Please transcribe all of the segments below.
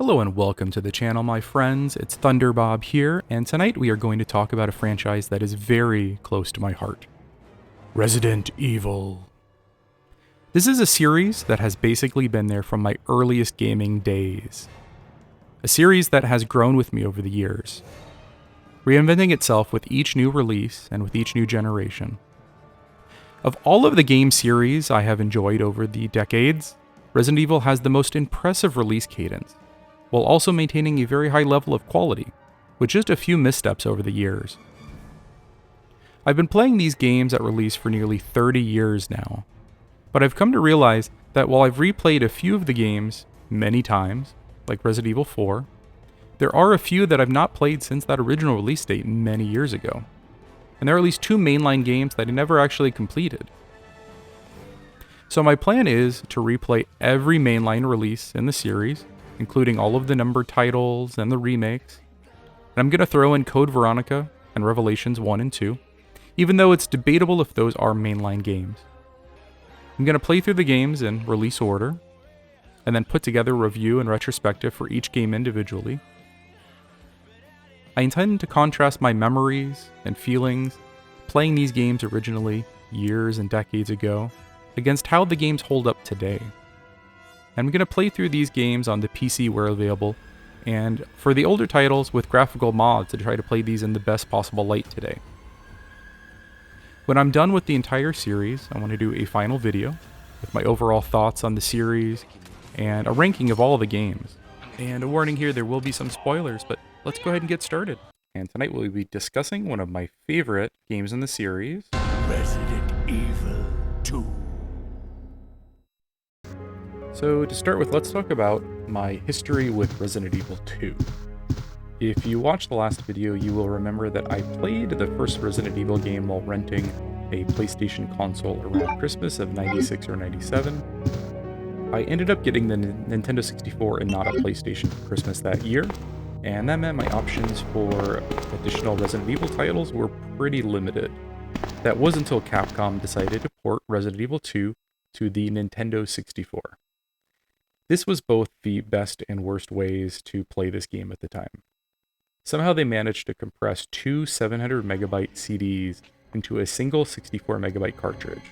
Hello and welcome to the channel, my friends. It's Thunderbob here, and tonight we are going to talk about a franchise that is very close to my heart. Resident Evil. This is a series that has basically been there from my earliest gaming days. A series that has grown with me over the years, reinventing itself with each new release and with each new generation. Of all of the game series I have enjoyed over the decades, Resident Evil has the most impressive release cadence, while also maintaining a very high level of quality, with just a few missteps over the years. I've been playing these games at release for nearly 30 years now, but I've come to realize that while I've replayed a few of the games many times, like Resident Evil 4, there are a few that I've not played since that original release date many years ago, and there are at least two mainline games that I never actually completed. So my plan is to replay every mainline release in the series, including all of the numbered titles and the remakes. And I'm going to throw in Code Veronica and Revelations 1 and 2, even though it's debatable if those are mainline games. I'm going to play through the games in release order, and then put together a review and retrospective for each game individually. I intend to contrast my memories and feelings playing these games originally, years and decades ago, against how the games hold up today. I'm going to play through these games on the PC where available, and for the older titles with graphical mods to try to play these in the best possible light today. When I'm done with the entire series, I want to do a final video with my overall thoughts on the series and a ranking of all of the games. And a warning here, there will be some spoilers, but let's go ahead and get started. And tonight we'll be discussing one of my favorite games in the series, Resident Evil 2. So to start with, let's talk about my history with Resident Evil 2. If you watched the last video, you will remember that I played the first Resident Evil game while renting a PlayStation console around Christmas of 96 or 97. I ended up getting the Nintendo 64 and not a PlayStation for Christmas that year, and that meant my options for additional Resident Evil titles were pretty limited. That was until Capcom decided to port Resident Evil 2 to the Nintendo 64. This was both the best and worst ways to play this game at the time. Somehow they managed to compress two 700 megabyte CDs into a single 64 megabyte cartridge.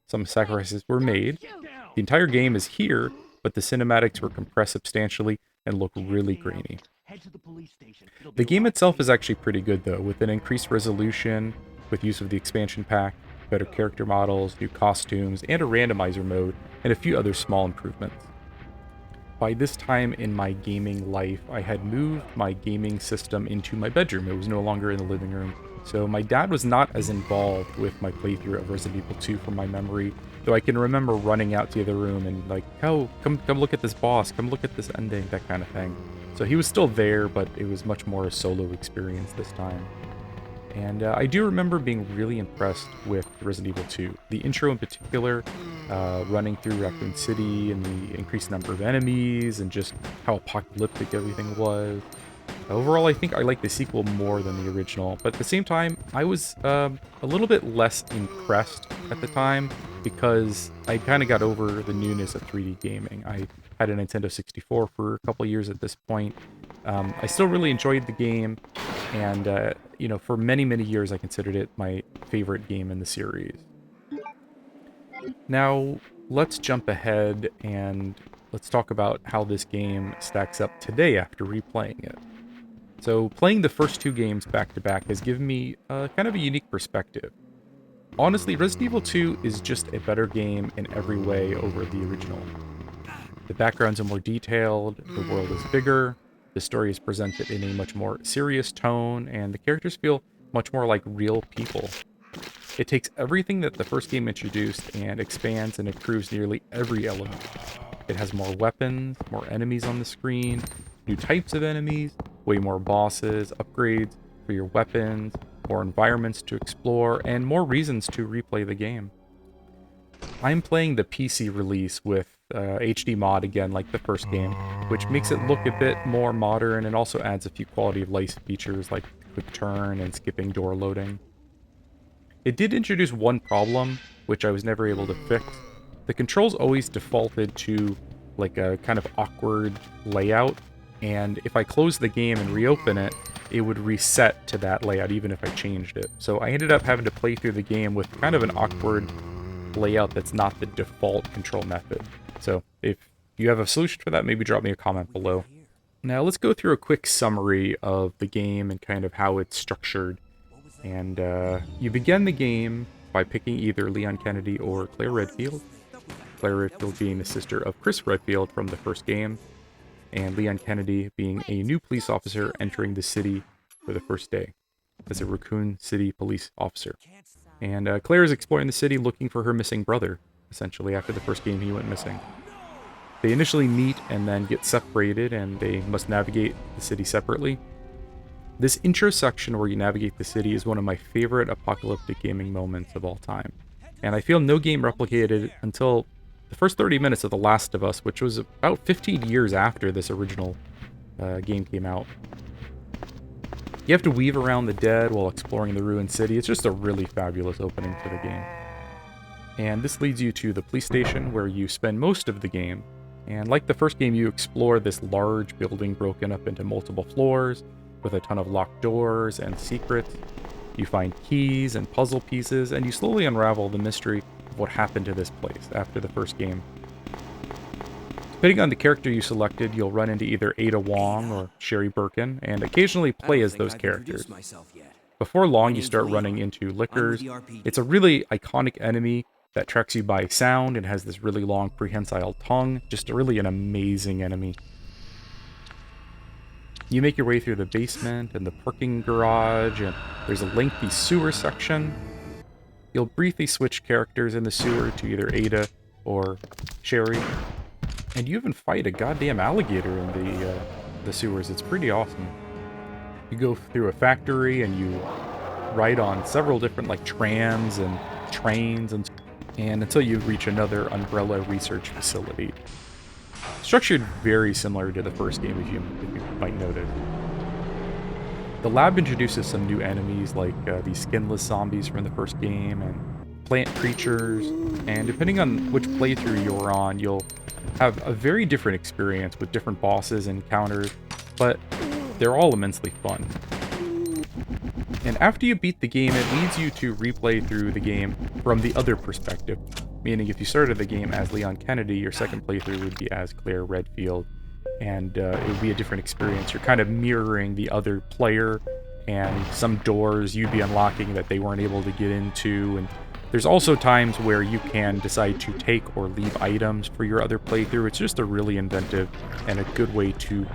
Some sacrifices were made. The entire game is here, but the cinematics were compressed substantially and look really grainy. The game itself is actually pretty good though, with an increased resolution, with use of the expansion pack, better character models, new costumes, and a randomizer mode, and a few other small improvements. By this time in my gaming life, I had moved my gaming system into my bedroom. It was no longer in the living room. So my dad was not as involved with my playthrough of Resident Evil 2 from my memory, though I can remember running out to the other room and like, oh, come look at this boss, come look at this ending, that kind of thing. So he was still there, but it was much more a solo experience this time. And I do remember being really impressed with Resident Evil 2. The intro in particular, running through Raccoon City and the increased number of enemies and just how apocalyptic everything was. Overall, I think I like the sequel more than the original, but at the same time, I was a little bit less impressed at the time because I kind of got over the newness of 3D gaming. I had a Nintendo 64 for a couple years at this point. I still really enjoyed the game, and for many, many years I considered it my favorite game in the series. Now, let's jump ahead and let's talk about how this game stacks up today after replaying it. So, playing the first two games back to back has given me kind of a unique perspective. Honestly, Resident Evil 2 is just a better game in every way over the original. The backgrounds are more detailed, the world is bigger, the story is presented in a much more serious tone, and the characters feel much more like real people. It takes everything that the first game introduced and expands and improves nearly every element. It has more weapons, more enemies on the screen, new types of enemies, way more bosses, upgrades for your weapons, more environments to explore, and more reasons to replay the game. I'm playing the PC release with HD mod again, like the first game, which makes it look a bit more modern and also adds a few quality of life features like quick turn and skipping door loading. It did introduce one problem, which I was never able to fix. The controls always defaulted to like a kind of awkward layout And if I close the game and reopen it, it would reset to that layout even if I changed it. So I ended up having to play through the game with kind of an awkward layout that's not the default control method. So if you have a solution for that, maybe drop me a comment below. Now let's go through a quick summary of the game and kind of how it's structured. And you begin the game by picking either Leon Kennedy or Claire Redfield. Claire Redfield being the sister of Chris Redfield from the first game, and Leon Kennedy being a new police officer entering the city for the first day as a Raccoon City police officer. And Claire is exploring the city looking for her missing brother, essentially, after the first game he went missing. They initially meet and then get separated, and they must navigate the city separately. This intro section where you navigate the city is one of my favorite apocalyptic gaming moments of all time. And I feel no game replicated it until the first 30 minutes of The Last of Us, which was about 15 years after this original game came out. You have to weave around the dead while exploring the ruined city. It's just a really fabulous opening for the game. And this leads you to the police station where you spend most of the game. And like the first game, you explore this large building broken up into multiple floors with a ton of locked doors and secrets. You find keys and puzzle pieces, and you slowly unravel the mystery of what happened to this place after the first game. Depending on the character you selected, you'll run into either Ada Wong or Sherry Birkin, and occasionally play as those characters. Before long, you start running into Lickers. It's a really iconic enemy that tracks you by sound and has this really long prehensile tongue. Just really an amazing enemy. You make your way through the basement and the parking garage, and there's a lengthy sewer section. You'll briefly switch characters in the sewer to either Ada or Sherry. And you even fight a goddamn alligator in the sewers. It's pretty awesome. You go through a factory and you ride on several different like trams and trains and until you reach another Umbrella research facility. Structured very similar to the first game, if you might notice. The lab introduces some new enemies like these skinless zombies from the first game and plant creatures, and depending on which playthrough you're on, you'll have a very different experience with different bosses and encounters, but they're all immensely fun. And after you beat the game, it leads you to replay through the game from the other perspective. Meaning if you started the game as Leon Kennedy, your second playthrough would be as Claire Redfield. And it would be a different experience. You're kind of mirroring the other player, and some doors you'd be unlocking that they weren't able to get into. And there's also times where you can decide to take or leave items for your other playthrough. It's just a really inventive and a good way to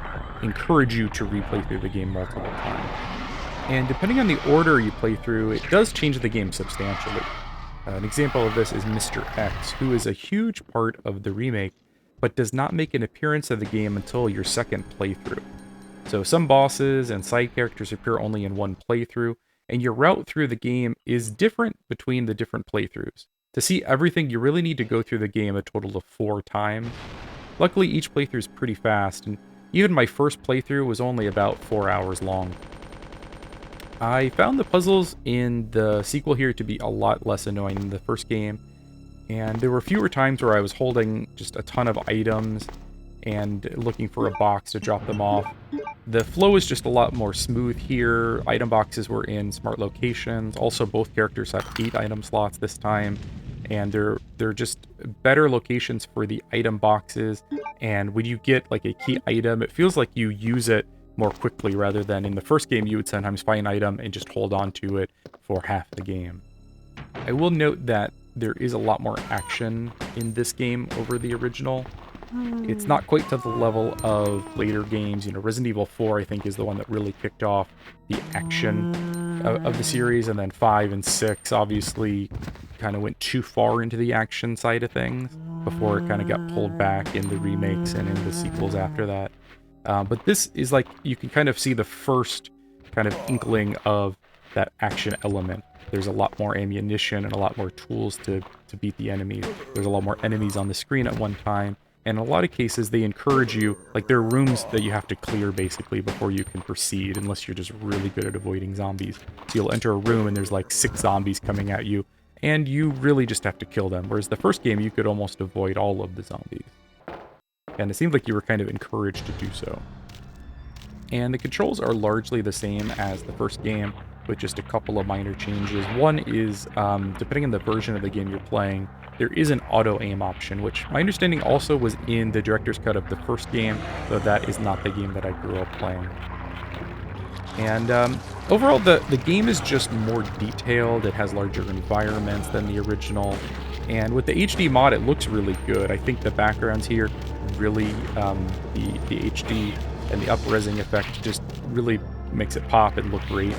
encourage you to replay through the game multiple times. And depending on the order you play through, it does change the game substantially. An example of this is Mr. X, who is a huge part of the remake, but does not make an appearance of the game until your second playthrough. So some bosses and side characters appear only in one playthrough, and your route through the game is different between the different playthroughs. To see everything, you really need to go through the game a total of 4 times. Luckily, each playthrough is pretty fast, and even my first playthrough was only about 4 hours long. I found the puzzles in the sequel here to be a lot less annoying than the first game, and there were fewer times where I was holding just a ton of items and looking for a box to drop them off. The flow is just a lot more smooth here. Item boxes were in smart locations. Also, both characters have 8 item slots this time, and they're just better locations for the item boxes. And when you get like a key item, it feels like you use it more quickly rather than in the first game you would sometimes find an item and just hold on to it for half the game. I will note that there is a lot more action in this game over the original. It's not quite to the level of later games. You know, Resident Evil 4 I think is the one that really kicked off the action of the series, and then 5 and 6 obviously kind of went too far into the action side of things before it kind of got pulled back in the remakes and in the sequels after that. But this is like, you can kind of see the first kind of inkling of that action element. There's a lot more ammunition and a lot more tools to beat the enemies. There's a lot more enemies on the screen at one time. And in a lot of cases, they encourage you, like there are rooms that you have to clear basically before you can proceed, unless you're just really good at avoiding zombies. So you'll enter a room and there's like 6 zombies coming at you, and you really just have to kill them. Whereas the first game, you could almost avoid all of the zombies. And it seemed like you were kind of encouraged to do so. And the controls are largely the same as the first game, with just a couple of minor changes. One is, depending on the version of the game you're playing, there is an auto-aim option, which my understanding also was in the director's cut of the first game, though that is not the game that I grew up playing. And overall, the game is just more detailed. It has larger environments than the original. And with the HD mod, it looks really good. I think the backgrounds here really, the HD and the up-resing effect just really makes it pop and look great.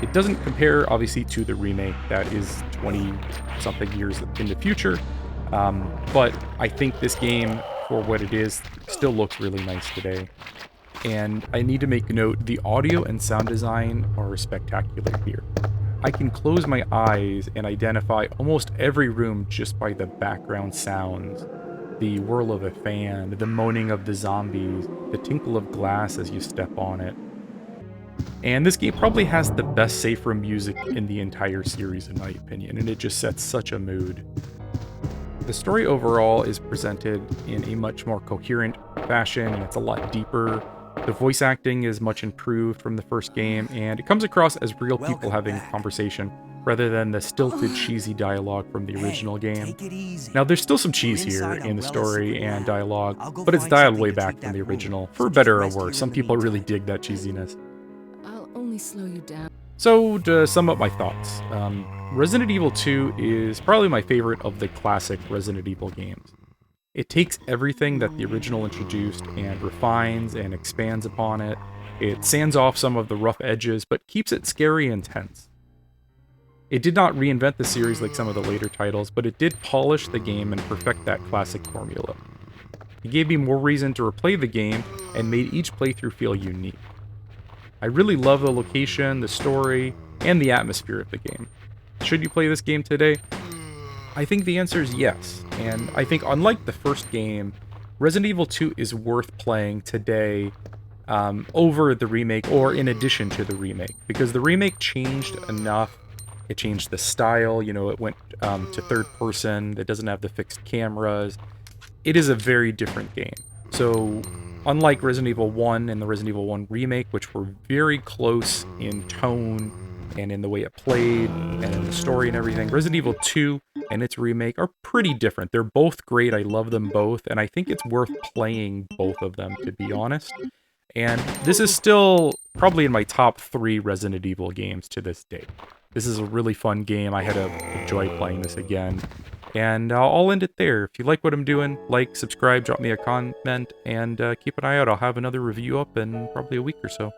It doesn't compare, obviously, to the remake that is 20-something years in the future. But I think this game, for what it is, still looks really nice today. And I need to make note, the audio and sound design are spectacular here. I can close my eyes and identify almost every room just by the background sounds. The whirl of a fan, the moaning of the zombies, the tinkle of glass as you step on it. And this game probably has the best safe room music in the entire series, in my opinion, and it just sets such a mood. The story overall is presented in a much more coherent fashion, and it's a lot deeper. The voice acting is much improved from the first game, and it comes across as real people having a conversation, rather than the stilted, cheesy dialogue from the original game. Now, there's still some cheese here in the story and dialogue, but it's dialed way back from the original, for better or worse. Some people really dig that cheesiness. I'll only slow you down. So, to sum up my thoughts, Resident Evil 2 is probably my favorite of the classic Resident Evil games. It takes everything that the original introduced and refines and expands upon it. It sands off some of the rough edges, but keeps it scary and tense. It did not reinvent the series like some of the later titles, but it did polish the game and perfect that classic formula. It gave me more reason to replay the game and made each playthrough feel unique. I really love the location, the story, and the atmosphere of the game. Should you play this game today? I think the answer is yes, and I think unlike the first game, Resident Evil 2 is worth playing today over the remake or in addition to the remake, because the remake changed enough. It changed the style, it went to third person, it doesn't have the fixed cameras. It is a very different game. So, unlike Resident Evil 1 and the Resident Evil 1 remake, which were very close in tone and in the way it played and in the story and everything, Resident Evil 2 and its remake are pretty different. They're both great, I love them both, and I think it's worth playing both of them, to be honest. And this is still probably in my top 3 Resident Evil games to this day. This is a really fun game. I had to enjoy playing this again. And I'll end it there. If you like what I'm doing, like, subscribe, drop me a comment, and keep an eye out. I'll have another review up in probably a week or so.